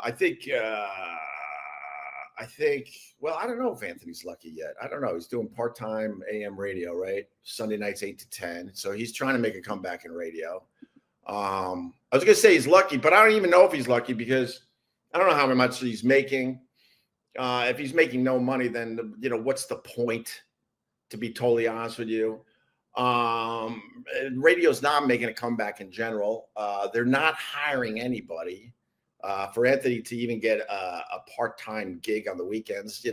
I think. Well, I don't know if Anthony's lucky yet. I don't know. He's doing part-time AM radio, right? Sunday nights 8 to 10. So he's trying to make a comeback in radio. I was gonna say he's lucky, but I don't even know if he's lucky because I don't know how much he's making. If he's making no money, then what's the point? To be totally honest with you, radio's not making a comeback in general. They're not hiring anybody. For Anthony to even get a part-time gig on the weekends,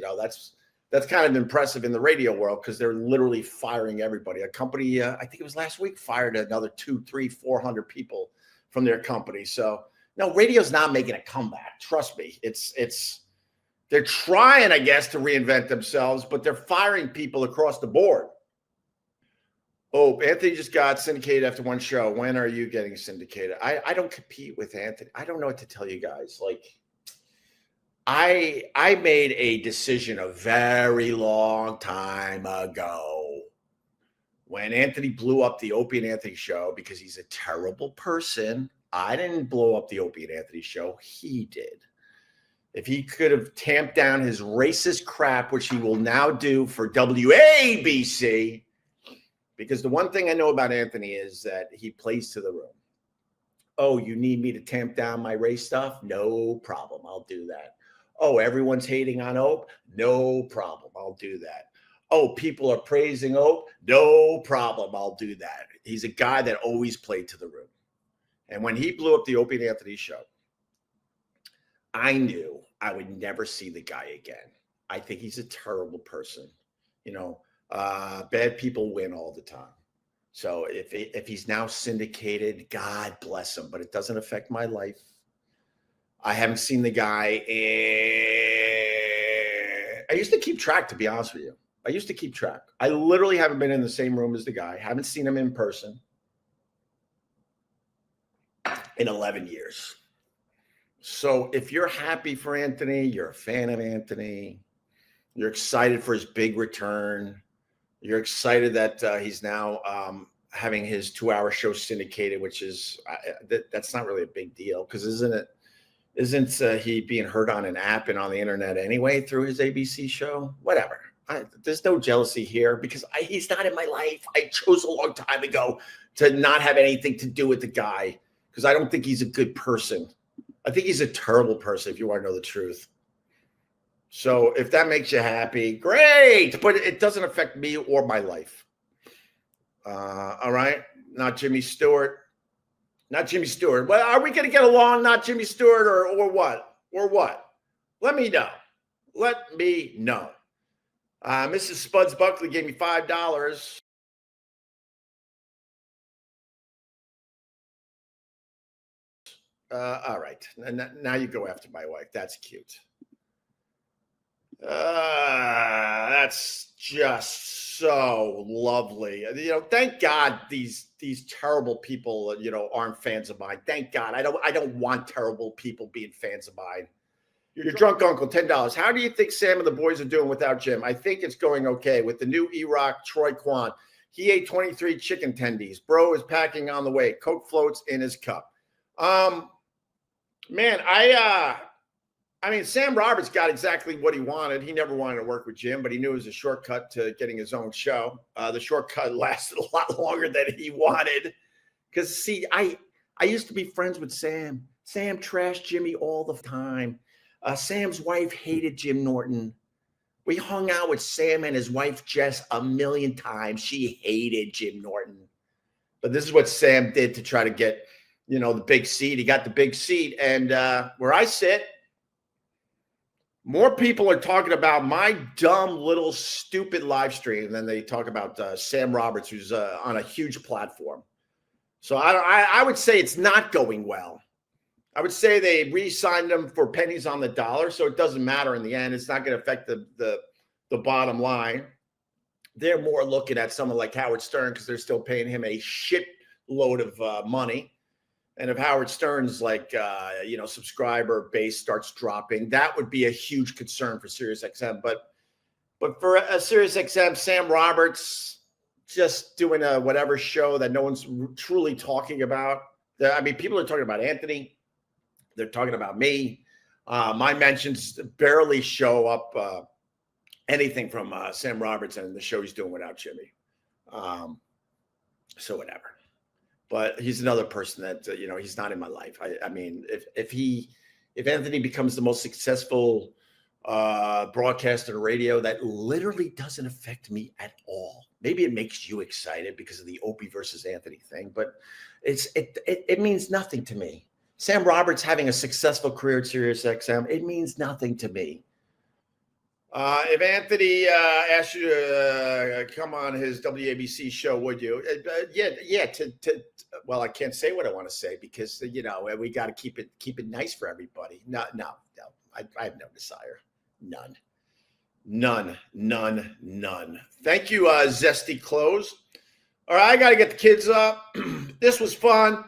that's kind of impressive in the radio world because they're literally firing everybody. A company, I think it was last week, fired another 200, 300, 400 people from their company. So no, radio's not making a comeback. Trust me. They're trying, I guess, to reinvent themselves, but they're firing people across the board. Oh, Anthony just got syndicated after one show. When are you getting syndicated? I don't compete with Anthony. I don't know what to tell you guys. Like, I made a decision a very long time ago when Anthony blew up the Opie and Anthony show because he's a terrible person. I didn't blow up the Opie and Anthony show. He did. If he could have tamped down his racist crap, which he will now do for WABC, because the one thing I know about Anthony is that he plays to the room. Oh, you need me to tamp down my race stuff? No problem. I'll do that. Oh, everyone's hating on Ope? No problem. I'll do that. Oh, people are praising Ope? No problem. I'll do that. He's a guy that always played to the room. And when he blew up the Opie and Anthony show, I knew I would never see the guy again. I think he's a terrible person. Bad people win all the time. So if he's now syndicated, God bless him, but it doesn't affect my life. I haven't seen the guy. I used to keep track, to be honest with you. I used to keep track. I literally haven't been in the same room as the guy. Haven't seen him in person in 11 years. So if you're happy for Anthony, you're a fan of Anthony, you're excited for his big return, you're excited that he's now having his 2-hour show syndicated, which is that's not really a big deal because isn't he being heard on an app and on the internet anyway through his ABC show? Whatever. There's no jealousy here because he's not in my life. I chose a long time ago to not have anything to do with the guy because I don't think he's a good person. I think he's a terrible person, if you want to know the truth. So if that makes you happy, great. But it doesn't affect me or my life. All right? Not Jimmy Stewart. Not Jimmy Stewart. Well, are we going to get along, not Jimmy Stewart, or what? Or what? Let me know. Let me know. Mrs. Spuds Buckley gave me $5. All right. Now you go after my wife. That's cute. That's just so lovely. Thank God these terrible people, aren't fans of mine. Thank God. I don't want terrible people being fans of mine. Your drunk uncle, $10. How do you think Sam and the boys are doing without Jim? I think it's going okay with the new E-Rock, Troy Kwan. He ate 23 chicken tendies. Bro is packing on the way. Coke floats in his cup. Man, I mean, Sam Roberts got exactly what he wanted. He never wanted to work with Jim, but he knew it was a shortcut to getting his own show. The shortcut lasted a lot longer than he wanted. Because, see, I used to be friends with Sam. Sam trashed Jimmy all the time. Sam's wife hated Jim Norton. We hung out with Sam and his wife, Jess, a million times. She hated Jim Norton. But this is what Sam did to try to get, the big seat. He got the big seat. And where I sit, more people are talking about my dumb little stupid live stream than they talk about Sam Roberts, who's on a huge platform. So I would say it's not going well. I would say they re-signed him for pennies on the dollar, so it doesn't matter in the end. It's not going to affect the bottom line. They're more looking at someone like Howard Stern because they're still paying him a shit load of money. And if Howard Stern's subscriber base starts dropping, that would be a huge concern for SiriusXM. But for a SiriusXM, Sam Roberts just doing a whatever show that no one's truly talking about. I mean, people are talking about Anthony. They're talking about me. My mentions barely show up anything from Sam Robertson and the show he's doing without Jimmy. So whatever. But he's another person that he's not in my life. I mean, if Anthony becomes the most successful broadcaster on radio, that literally doesn't affect me at all. Maybe it makes you excited because of the Opie versus Anthony thing, but it means nothing to me. Sam Roberts having a successful career at Sirius XM, it means nothing to me. If Anthony asked you to come on his WABC show, would you? Yeah. Well, I can't say what I want to say because we got to keep it nice for everybody. No. I have no desire. None. Thank you, Zesty Clothes. All right, I got to get the kids up. This was fun.